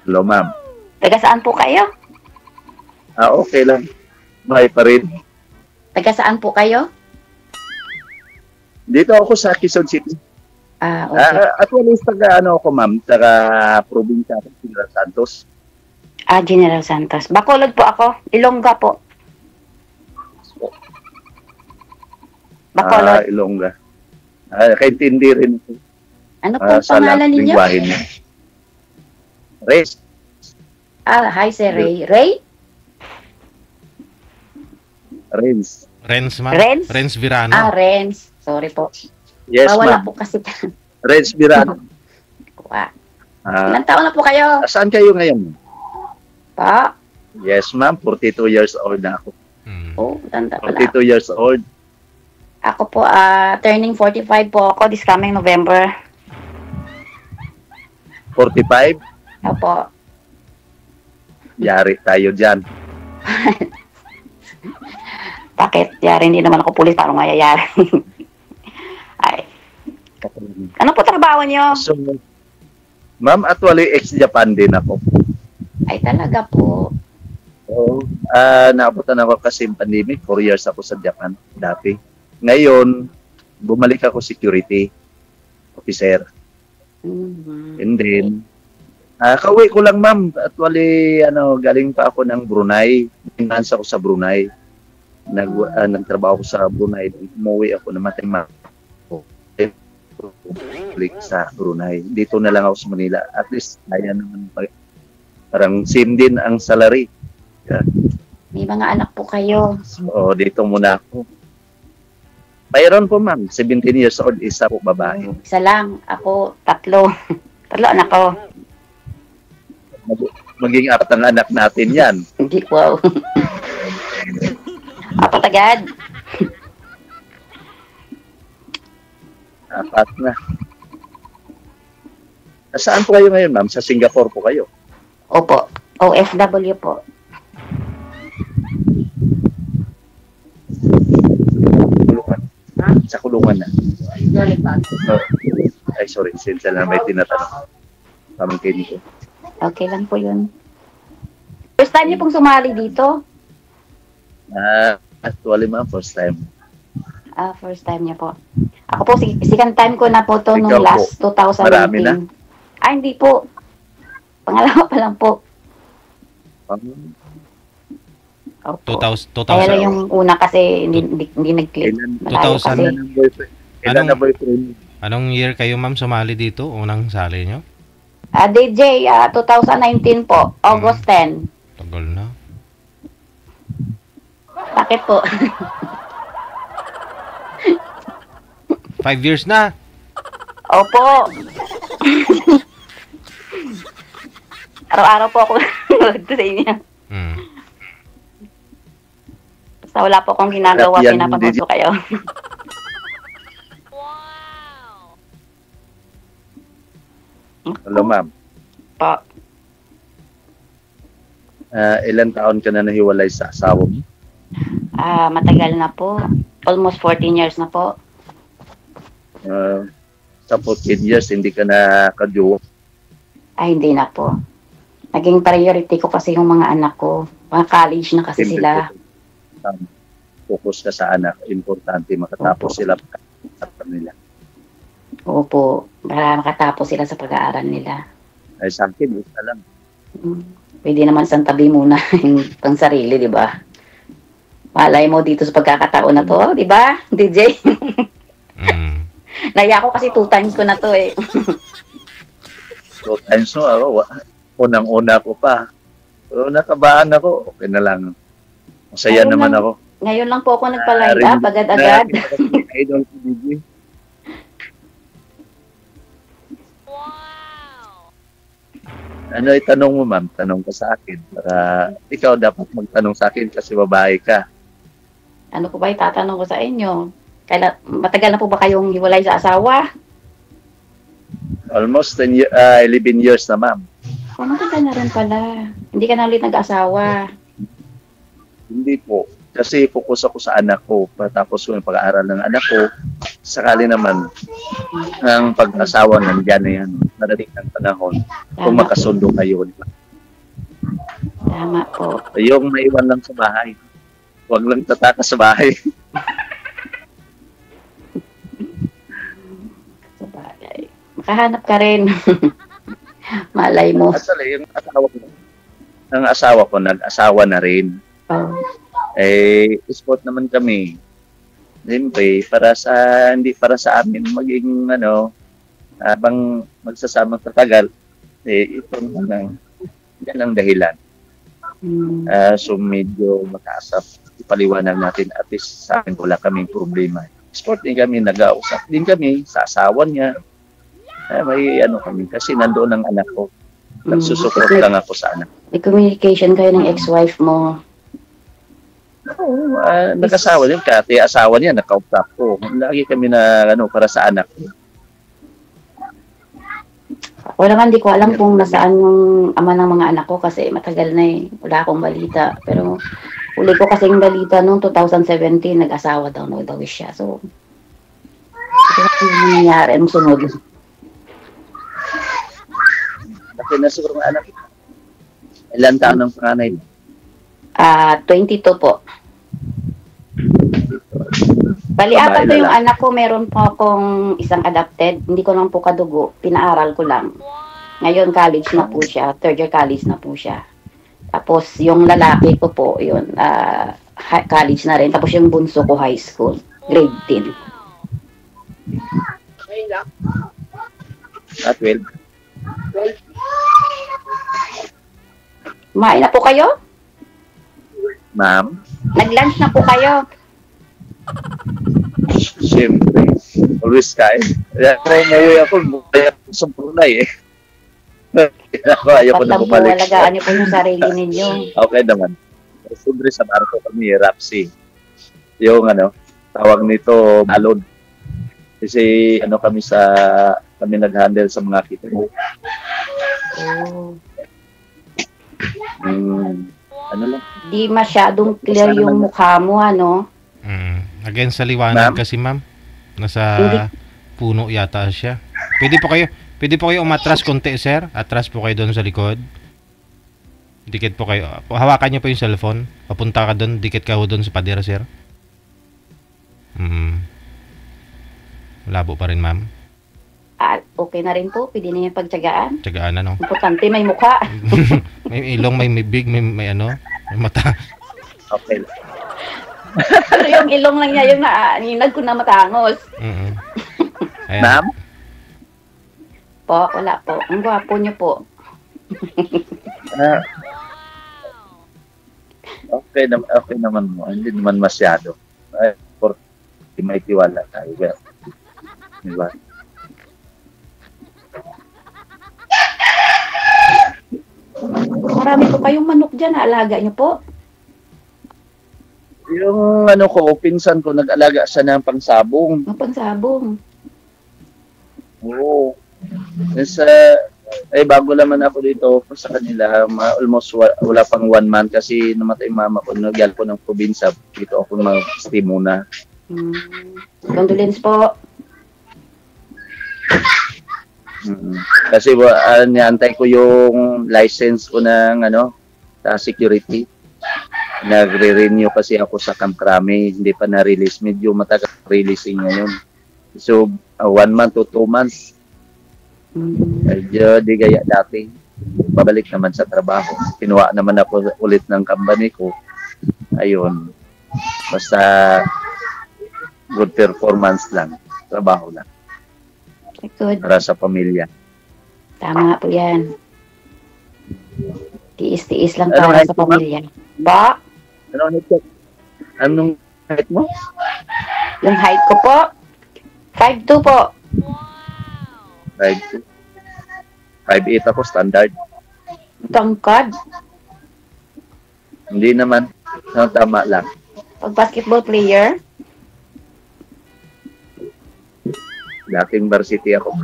Hello, ma'am. Taga saan po kayo? Okay lang. Buhay pa rin. Taga saan po kayo? Dito ako sa Quezon City. Okay. Actually, taga ako, ma'am. Taga probinsya ako, General Santos. General Santos. Bacolod po ako. Ilongga po. Bacolod. Ilongga. Kaintindi rin ako. Ano po pangalan ninyo? Niya. Reyes. Hi, Sir Ray. Ray? Renz. Renz, ma'am. Renz? Renz Virano. Renz. Sorry po. Yes, wala ma'am. po kasi. Renz Virano. Ilang taon na po kayo? Saan kayo ngayon? Pa? Yes, ma'am. 42 years old na ako. Tanda pala. 42 years old. Ako po, turning 45 po ako this coming November. 45? Opo. Yari tayo dyan. Bakit? Yari, hindi naman ako pulis, parang mayayari. Ay. Ano po trabaho niyo? So, ma'am, actually, ex-Japan din ako. Ay, talaga po. So, naabutan ako kasi yung pandemic. 4 years ako sa Japan dati. Ngayon, bumalik ako security officer. And then, kauwi ko lang, ma'am. Actually, galing pa ako ng Brunei. Finance ako sa Brunei. Nagtrabaho ko sa Brunei. Umuwi ako na balik sa Brunei. Dito na lang ako sa Manila. At least, kaya naman parang same din ang salary. Yeah. May mga anak po kayo. So, dito muna ako. Mayroon po, ma'am. 17 years old, isa po babae. Isa lang. Ako, 3. 3 anak ko. Maging 4 ang anak natin yan. Hindi, wow. 4 agad. 4 na. Saan po kayo ngayon, ma'am? Sa Singapore po kayo? Opo. OFW po. Kulungan. Sa kulungan na. Ay, sorry. Since na may tinatanong. Pamangkin ko. Okay lang po yun. First time niyo pong sumali dito? Actually, ma'am, first time. First time niya po. Ako po, second time ko na po to nung Ikaw last po. 2019. Marami na? Hindi po. Pangalawa pa lang po. Opo. 2000. Kaya lang yung una kasi hindi nag-click. Malayo 2000 kasi. Ng boyfriend. Ilan na boyfriend? Anong year kayo, ma'am, sumali dito? Unang sali nyo? DJ, 2019 po. August 10. Tagal na. Bakit po? 5 years na. Opo. Araw-araw po ako nanonood sa inyo. Basta wala po akong ginagawa, pinapanood ko kayo. Hello, ma'am. Po. Ilan taon ka na nahiwalay sa asawa mo? Matagal na po. Almost 14 years na po. Sa 14 years, hindi ka na kajowa? Hindi na po. Naging priority ko kasi yung mga anak ko. Mga college na kasi sila. Focus ka sa anak. Importante makatapos sila pag-aaral nila. Opo. Para makatapos sila sa pag-aaral nila. Ay, sa akin, isa lang. Pwede naman isang tabi muna yung pang sarili, di ba? Malay mo dito sa pagkakataon na to, di ba, DJ? Naya ko kasi 2 times ko na to eh. 2 times mo ako. Unang-una ko pa. Pero nakabahan ako, okay na lang. Masaya naman ako. Ngayon lang po ako nagpa-line up, agad-agad. Idol si DJ. Ano itanong mo, ma'am? Tanong ka sa akin. Para ikaw dapat magtanong sa akin kasi babae ka. Ano po ba itatanong ko sa inyo? Matagal na po ba kayong hiwalay sa asawa? Almost 11 years na, ma'am. Matagal na rin pala. Hindi ka na ulit nag-asawa. Hindi po. Kasi focus ako sa anak ko. Patapos ko yung pag-aaral ng anak ko, sakali naman ang pag-asawa nandiyan na yan. Narating ng panahon kung Tama po. makasundo kayo. Di ba? Tama po. Yung maiwan lang sa bahay. Huwag lang tatakas sa bahay. Sa bagay. Makahanap ka rin. Malay mo. Actually, ang asawa ko, nag-asawa na rin. Oh. Sport naman kami. Siyempre, hindi para sa amin maging habang magsasamang tatagal, ito yan ang dahilan. So medyo makaasap, ipaliwanag natin at least sa akin wala kaming problema. Sport din kami, nag-ausap din kami sa asawa niya. May kami kasi nandoon ang anak ko. Nagsusupport lang ako sa anak. May communication kayo ng ex-wife mo. Oo, nag-asawa din kasi asawa niya nakausap ko. Lagi kami para sa anak ko. Wala man, di ko alam kung nasaan yung ama ng mga anak ko kasi matagal na eh. Wala akong balita. Pero uli ko kasing balita noong 2017, nag-asawa daw siya. So, ito yung nangyayari ang sunod. Kasi na siguro ang anak. Ilan taon ng panganay? 22 po. Bali, apat po yung anak ko. Meron po akong isang adopted. Hindi ko lang po kadugo. Pinaaral ko lang. Ngayon, college na po siya. Third year college na po siya. Tapos, yung lalaki ko po, yun, college na rin. Tapos, yung bunso ko, high school. Grade 10. At 12. Kumain na po kayo? Ma'am? Nag-lunch na po kayo? Siyempre. Always kain. Ngayon ako, mukha ako sa pulay eh. Ayaw ko na bumalik. Alagaan niyo po yung sarili ninyo. Okay naman. Siyempre sa barko kami, Rapsi. Yung tawag nito, balod. Kasi kami nag-handle sa mga kita. Oh. Lang. Di masyadong clear yung mukha mo, Again sa liwanag kasi ma'am. Nasa puno yata siya. Pwede po kayo umatras konti, sir. Atras po kayo doon sa likod. Dikit po kayo. Hawakan niyo po yung cellphone. Papunta ka doon, dikit ka doon sa pader, sir. Labo pa rin, ma'am. Okay na rin po. Pwede na yung pagtsagaan. Tsagaan na, no? Importante, may mukha. May ilong, may bibig, may may mata. Okay. Pero yung ilong lang niya, yung naninag ko na matangos. Ayan. Ma'am? Po, wala po. Ang gwapo niyo po. Okay naman mo. Hindi naman masyado. May tiwala tayo. Diba? Marami po kayong manok dyan. Alaga niyo po. Yung pinsan ko, nag-alaga siya ng pangsabong. Ang pansabong. Oo. Bago naman ako dito sa kanila, almost wala pang 1 month kasi namatay mama ko. Nagyal ko ng probinsya. Dito ako mag-stay muna. Condolence po. Kasi niantay ko yung license ko ng sa security. Nagre-renew kasi ako sa Camp Crame, hindi pa na-release. Medyo matagal releasing ngayon. So, 1 month to 2 months. Medyo di gaya dati. Babalik naman sa trabaho. Kinuha naman ako ulit ng company ko. Ayun. Basta good performance lang. Trabaho lang. Good. Para sa pamilya. Tama po yan. Tiis-tiis lang Anong para height sa mo, pamilya. Ba? Anong height mo? Yung height ko po, 5'2 po. 5'2". 5'8" ako, standard. Tangkad. Hindi naman. Tama lang. Pag basketball player, Dating varsity ako.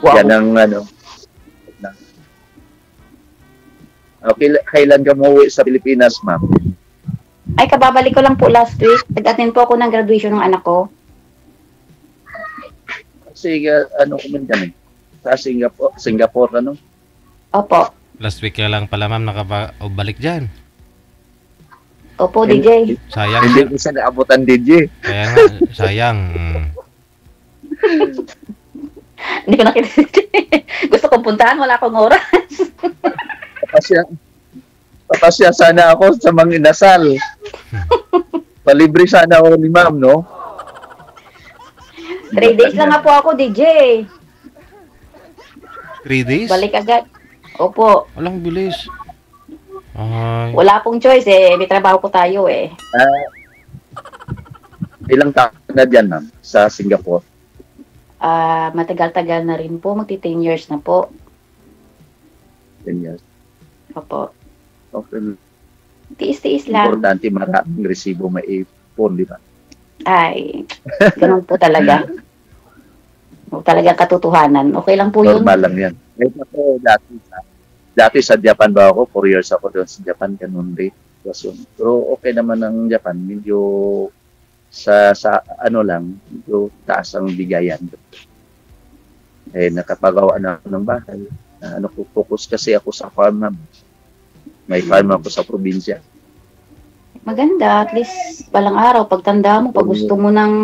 wow. Yan ang Okay, kailan ka umuwi sa Pilipinas, ma'am? Ay, kababalik ko lang po last week. Nag-attend po ako ng graduation ng anak ko. Kasi ano ko man dyan eh. Sa Singapore ano? Opo. Last week ka lang pala, ma'am, nakabalik dyan. Opo, DJ. Sayang, Hindi sir. ko siya naabutan, DJ. Kaya nga, sayang. Hindi ko nakita. Gusto kong puntahan, wala akong oras. Papasya sana ako sa mga inasal. Palibre sana ako ni ma'am, no? 3 days lang nga po ako, DJ. 3 days? Balik agad. Opo. Walang bilis. Ay. Wala pong choice eh. May trabaho ko tayo eh. Ilang taon na dyan, ma'am, sa Singapore? Matagal-tagal na rin po. Magti 10 years na po. 10 years. Opo. Okay. Tiis-tiis lang. Importante maraming resibo may ipon, di ba? Ay, ganun po talaga. Talagang katotohanan. Okay lang po yun. Normal lang yan. Kahit ako dati sa Japan ba ako, 4 years ako doon sa Japan, ganun rin. Pero okay naman ang Japan, medyo sa ano lang, medyo taas ang bigayan. Eh, nakapagawa na ako ng bahay. Focus kasi ako sa farm naman. May farm ako sa probinsya. Maganda, at least balang araw, pagtanda mo, pag gusto mo ng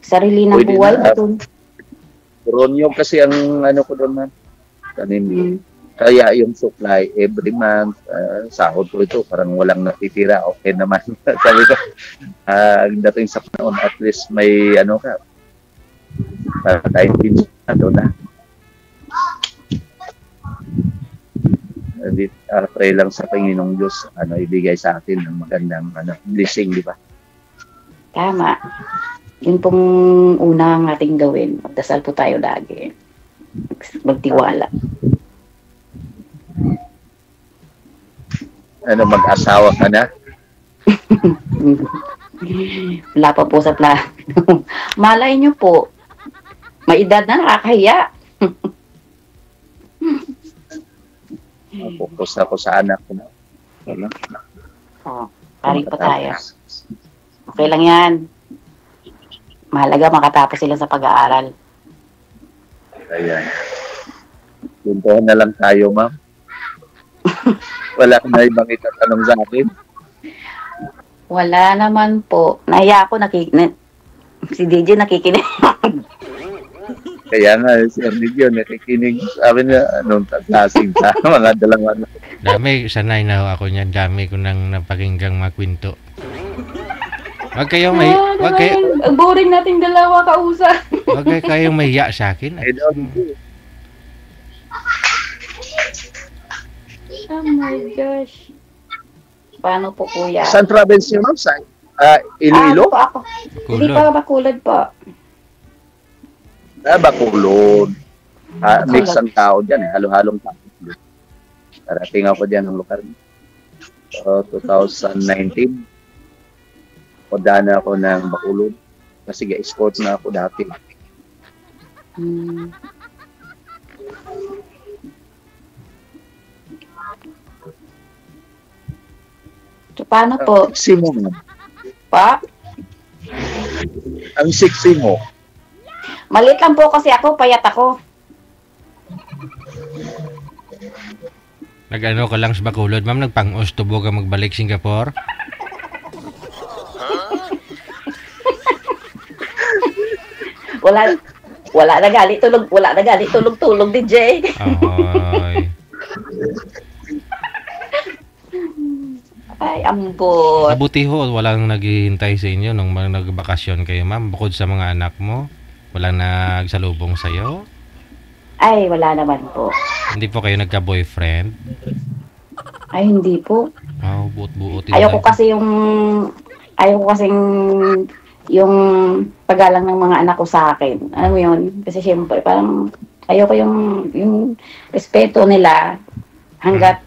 sarili ng Pwede buhay na. mo doon. Ronyo kasi ang ano ko doon, man. Tanim. Kaya yung supply every month, sahod ko ito, parang walang natitira, okay naman. Sabi ko, dating sa panahon, at least may ano ka, tayo pinsan doon na. Pray lang sa Panginoong Diyos, ibigay sa atin ng magandang blessing, di ba? Tama. Yun pong unang ating gawin. Magdasal po tayo lagi. Magtiwala. Mag-asawa ka na? Wala pa po sa plano. Malay nyo po. May edad na, nakakahiya. Focus ako sa anak ko. Paring pa tayo. Okay lang yan. Mahalaga makatapos sila sa pag-aaral. Ayan. Puntuhan na lang tayo, ma'am. Wala ka na ibang itatanong sa akin. Wala naman po. Nahiya ako, si DJ nakikinig. Kaya nga, Sir Nigyo, nakikinig. Sabi niya, anong klaseng sa mga dalawa na. Dami, sanay na ako niyan. Dami ko nang napakinggang makwento. Wag kayo Ang boring nating dalawa kausap. wag kayong mahiya sa akin. I don't know. Oh my gosh. Paano po, kuya? Saan province niyo, ma'am? Sa Iloilo? Ako. Hindi pa Bacolod po. Bacolod. Mix ang tao dyan, halo-halong tao. Parating ako dyan ng lugar. 2019. Punta na ako ng Bacolod. Kasi ga-escort na ako dati. So, paano po? Sexy mo, ma'am. Pa? Ang sexy mo. Maliit lang po kasi ako, payat ako. Nag-ano ka lang sa Bacolod, ma'am? Nagpang-ostobo ka magbalik Singapore? Wala na gali tulog DJ. Ay. Ay, ambot. Mabuti ho, walang naghihintay sa inyo nung nagbakasyon kayo, ma'am. Bukod sa mga anak mo, walang nagsalubong sa'yo? Ay, wala naman po. Hindi po kayo nagka-boyfriend? Ay, hindi po. Oh, buot-buot. Ayoko kasi yung paggalang ng mga anak ko sa akin. Alam mo yun? Kasi syempre, parang ayoko yung respeto nila hanggat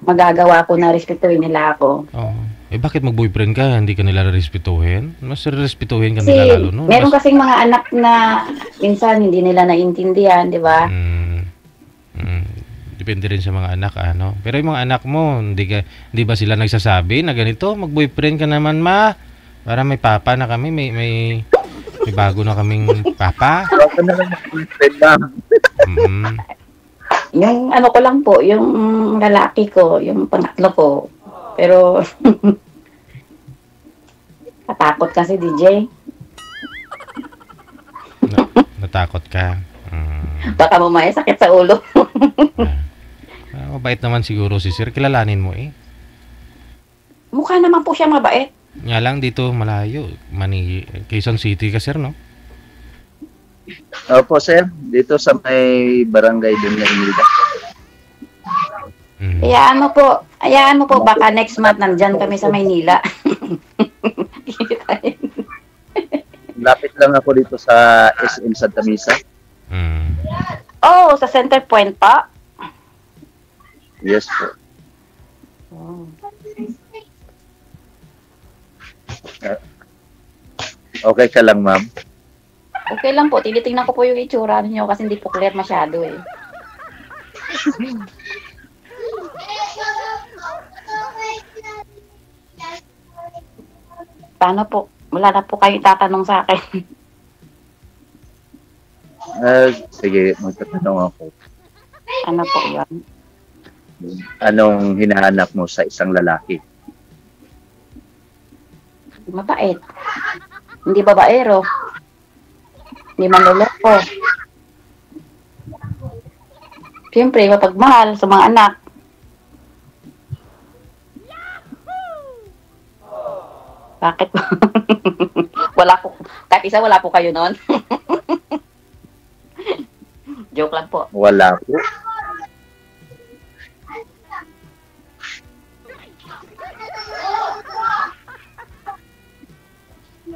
magagawa ko na respetuhin nila ako. Oh. Bakit mag-boyfriend ka? Hindi ka nila respetuhin? Mas respetuhin ka Kasi nila lalo, no? meron kasing mga anak na minsan hindi nila naintindihan, di ba? Depende rin sa mga anak, ano. Pero yung mga anak mo, hindi ba sila nagsasabi na ganito? Mag-boyfriend ka naman, ma. Para may papa na kami, may May bago na kaming papa. Ako na lang mag-friend, ma'am. Mm. Yung ano ko lang po, yung lalaki ko, yung pangatlo ko. Pero, natakot kasi DJ. Natakot ka. Baka mamaya sakit sa ulo. Mabait naman siguro si sir. Kilalanin mo eh. Mukha naman po siya mabait. Nga lang dito malayo. Quezon City ka sir, no? Opo, sir. Dito sa may barangay din na Inilda. Mm. Hayaan mo po, baka next month nandyan kami sa Maynila. Lapit lang ako dito sa SM Santa Misa. Mm. Oh, sa Center Point pa? Yes po. Oh. Okay ka lang, ma'am? Okay lang po, tinitingnan ko po yung itsura niyo kasi hindi po clear masyado eh. Paano po? Wala na po kayo tatanong sa akin. Sige, magtatanong ako. Ano po yun? Anong hinahanap mo sa isang lalaki? Mabait. Hindi babaero. Hindi manloloko. Siyempre, mapagmahal sa mga anak. Bakit po? Wala po. Kahit isa, wala po kayo noon. Joke lang po. Wala po.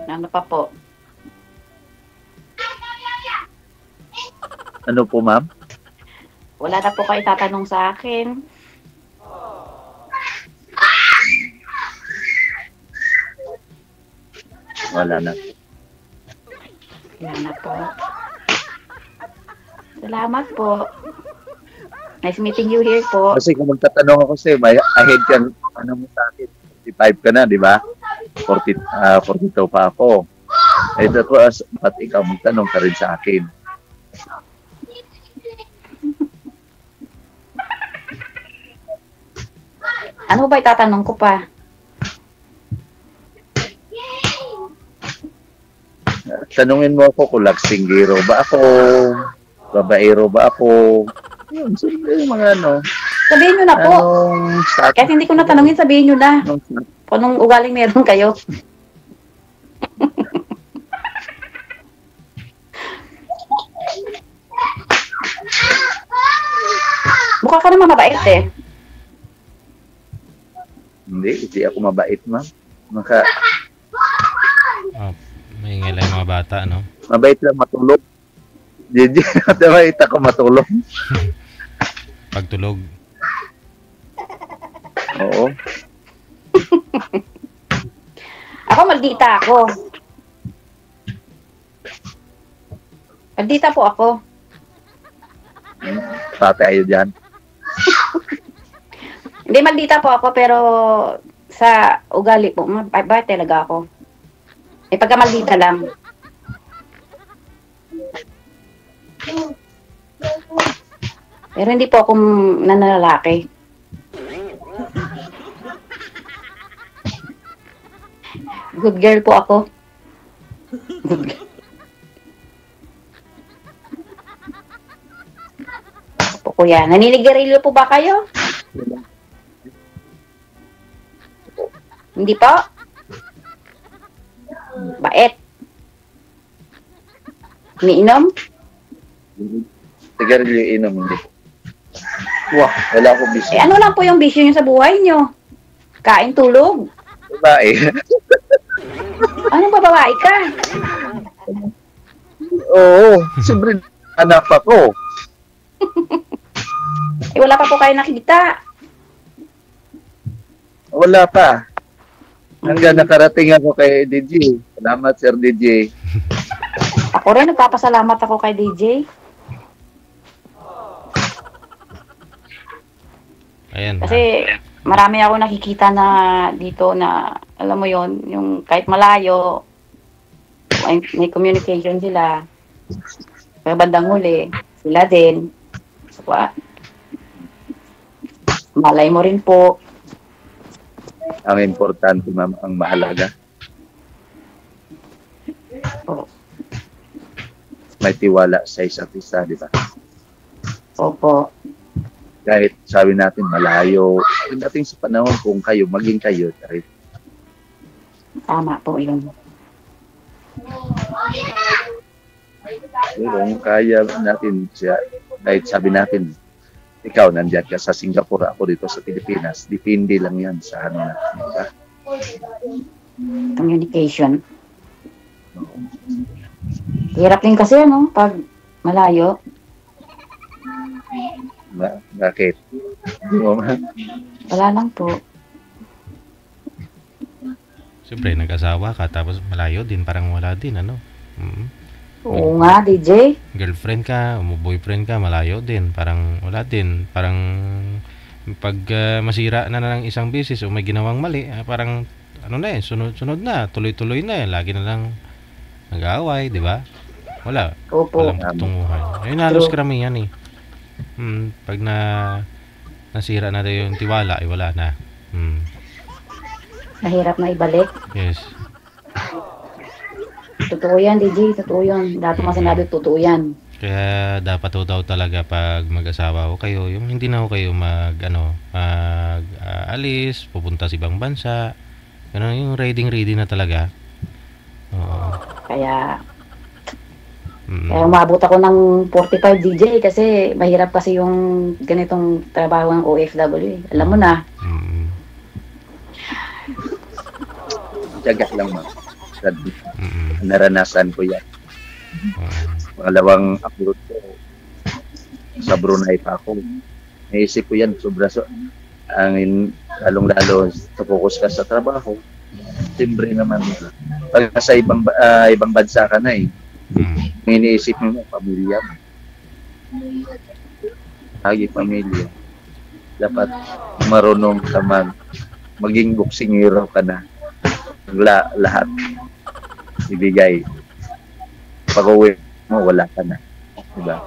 Ano pa po? Ano po, ma'am? Wala na po kayo tatanong sa akin. Wala na. Wala na po. Salamat po. Nice meeting you here po. Kasi kung magtatanong ako sa'yo, may ahead ka, ano mo sa akin? 45 ka na, di ba? 42 pa ako. Ito ko, ba't ikaw magtanong ka rin sa akin? Ano ba itatanong ko pa? Tanungin mo ako kung lagsinggero ba ako, babaero ba ako. Yun, siyempre yung mga ano. Sabihin nyo na po. Start, Kahit hindi ko natanongin, sabihin nyo na. anong, Kung anong ugaling meron kayo. Mukha ka naman mabait eh. hindi ako mabait, ma'am. Oh, may ingay lang yung mga bata, no? Mabait lang matulog. Hindi, mabait ako matulog. Pagtulog. Oo. Ako, maldita ako. Maldita po ako. Pati ayo dyan. Hindi, maldita po ako, pero sa ugali po, mabait talaga ako. Eh, pagka maldita lang. Pero hindi po ako nanlalaki. Good girl po ako. Good girl. Po, kuya. Naninigarilyo po ba kayo? Hindi po? Bait. Umiinom? Sigarilyo inom, hindi. Wah, wala akong bisyo. Eh, ano lang po yung bisyo nyo sa buhay nyo? Kain, tulog. Babae. Anong babae ka? Oo, siyempre anak ako. Eh, wala pa po kayo nakikita. Wala pa. Hanggang nakarating ako kay DJ. Salamat, Sir DJ. Ako rin, nagpapasalamat ako kay DJ. Ayan. Kasi marami ako nakikita na dito na, alam mo yon, yung kahit malayo, may communication sila. Kaya bandang huli, sila din. So, malay mo rin po. Ang importante, ma'am, ang mahalaga. Oh. May tiwala sa isa't isa, di ba? Opo. Kahit sabi natin malayo, pagdating sa panahon kung kayo, maging kayo. Kahit Tama po yun. kung kaya natin siya, kahit sabi natin, ikaw nandiyan ka sa Singapore, ako dito sa Pilipinas, depende lang yan sa ano natin. Diba? Communication. Hirap din kasi pag malayo. Bakit? Wala lang po. Siyempre, nag-asawa ka, tapos malayo din, parang wala din, ano? Oo nga, DJ. Girlfriend ka, boyfriend ka, malayo din, parang wala din. Parang pag masira na ng isang business o may ginawang mali, parang ano na sunod-sunod na, tuloy-tuloy na lagi na lang nag-aaway, di ba? Wala. Opo. Walang patunguhan. Ayun, halos karamihan eh. Pag nasira na yung tiwala, ay wala na. Mahirap na ibalik. Yes. Totoo yan, DJ. Totoo yan. Dati mo sinabi, totoo yan. Kaya dapat daw talaga pag mag-asawa ko kayo, yung hindi na ho kayo alis, pupunta sa ibang bansa. Yung ready na talaga. Oo. Kaya umabot ako ng 45 DJ kasi mahirap kasi yung ganitong trabaho ng OFW. Alam mo na. Tiyaga lang, ma'am. Naranasan ko yan. Pangalawang abroad ko, sa Brunei pa ako. Naisip ko yan, lalong-lalo focus ka sa trabaho. Siyempre naman, pag sa ibang bansa ka na iniisip mo pamilya mo. Pamilya. Dapat marunong ka maging boksingero ka na. Lahat ibigay. Pag-uwi mo, wala ka na. Diba?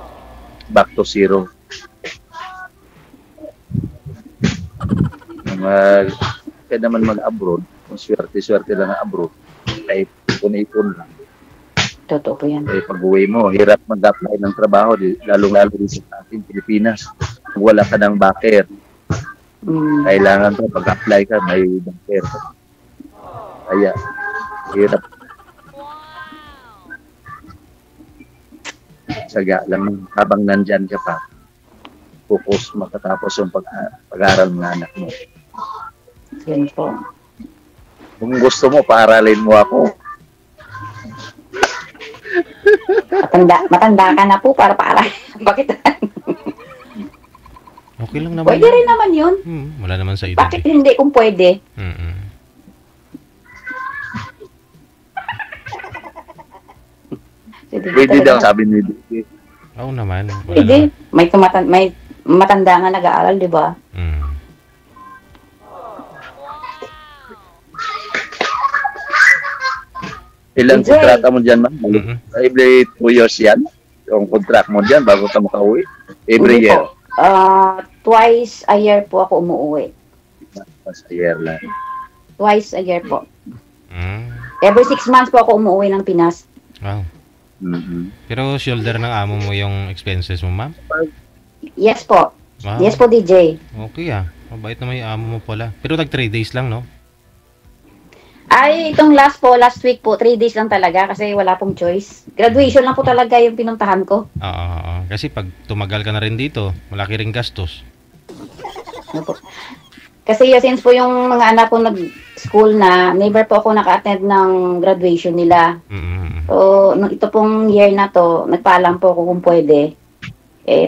Back to zero. Kaya naman mag-abroad, kung swerte-swerte lang ang abroad, ay ipon-ipon lang. Totoo po yan. Kaya pag-uwi mo, hirap mag-apply ng trabaho, lalong-lalo dito sa ating Pilipinas. Kung wala ka ng backer, kailangan to pag-apply ka, may backer. Kaya, hirap. Saga lang, habang nandyan ka pa, focus makatapos yung pag-aaral ng anak mo. Yan po. Kung gusto mo, paaralin mo ako. Matanda ka na po para paaralin. Bakit? Okay lang naman. Pwede rin naman yun. Wala naman sa edad. Bakit hindi kung pwede? Pwede daw, sabi ni Didi. Oo naman. Pwede. May matanda nga nag-aaral, di ba? Ilang kontrata mo dyan, ma'am? Every 2 years yan? Yung contract mo dyan bago ka makauwi? Every Hindi year? Po. Twice a year po ako umuwi. Twice a year lang. Twice a year po. Every 6 months po ako umuwi ng Pinas. Wow. Pero shoulder ng amo mo yung expenses mo, ma'am? Yes po. Wow. Yes po, DJ. Okay mabait naman yung amo mo pala. Pero 3 days lang, no? Ay, itong last week po, 3 days lang talaga kasi wala pong choice. Graduation lang po talaga yung pinuntahan ko. Oo. Kasi pag tumagal ka na rin dito, malaki rin gastos. Ano po? Kasi since po yung mga anak ko nag-school na, never po ako naka-attend ng graduation nila. So, ito pong year na to, nagpaalam po ako kung pwede.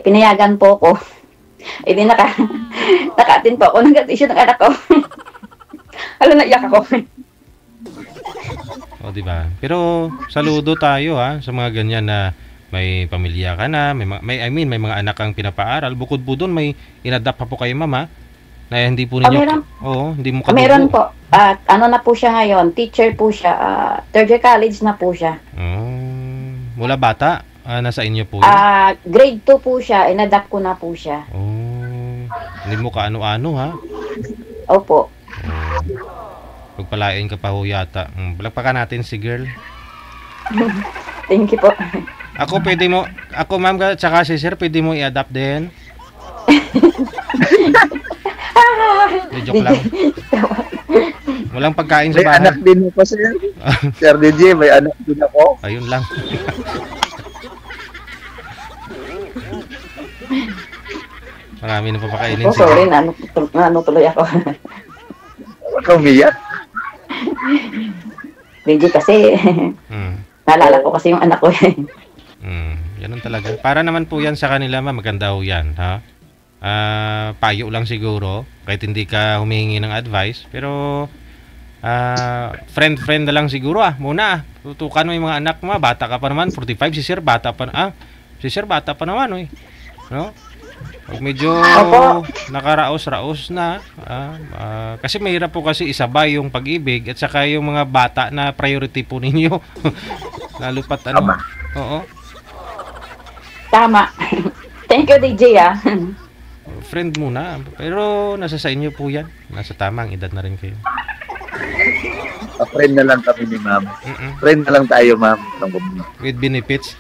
Pinayagan po ako. Di naka-attend po ako ng graduation ng anak ko. Naiyak ako. O, diba? Pero saludo tayo sa mga ganyan na may pamilya ka na, may mga anak kang pinapaaral. Bukod po doon, may inadapt pa po kayo, mama, Na hindi po ninyo... meron. Oo, hindi mo kadugo. Meron po. At ano na po siya ngayon? Teacher po siya. Third year college na po siya. Mula bata, nasa inyo po yun? Grade 2 po siya. Inadapt ko na po siya. Hindi mo kaano-ano, ha? Opo. Pagpalain ka pa ho yata. Palakpakan natin si girl. Thank you po. Ako, ma'am, tsaka si sir, pwede mo i-adapt din. Joke lang. Walang pagkain sa May bahay. anak din ako, sir. Sir DJ, may anak din ako. Ayun lang. Marami na papakainin. Sorry, ano tuloy ako. Huwag kang umiyak. DJ kasi, naalala ko kasi yung anak ko. Ganun talaga. Para naman po yan sa kanila, maganda ho yan, ha? Payo lang siguro, kahit hindi ka humihingi ng advice, pero friend na lang siguro muna. Tutukan mo yung mga anak mo, bata ka pa naman, 45, si sir bata pa naman, no? Pag medyo nakaraos-raos na, kasi mahirap po kasi isabay yung pag-ibig at saka yung mga bata na priority po ninyo. Lalo pat ano. Oo. Tama. Thank you, DJ, Friend muna. Pero nasa sa inyo po yan. Nasa tamang edad na rin kayo. Friend na lang kami ni ma'am. Friend na lang tayo, ma'am. With benefits.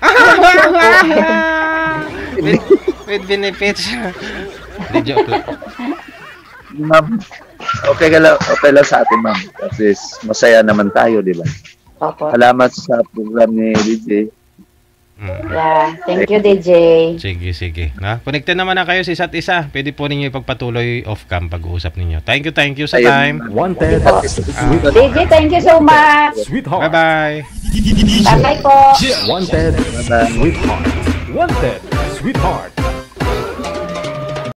with benefits. Hindi, joke lang. Ma'am, okay lang sa atin, ma'am. Kasi masaya naman tayo, di ba? Opo. Salamat sa program ni DJ. Yeah, thank you, DJ. Sige. Connected naman na kayo sa isa't isa. Pwede po ninyo ipagpatuloy off-cam pag-uusap ninyo. Thank you sa time. Wanted. DJ, thank you so much. Sweetheart. Bye-bye. Bye-bye po. Wanted. Sweetheart. Wanted. Sweetheart.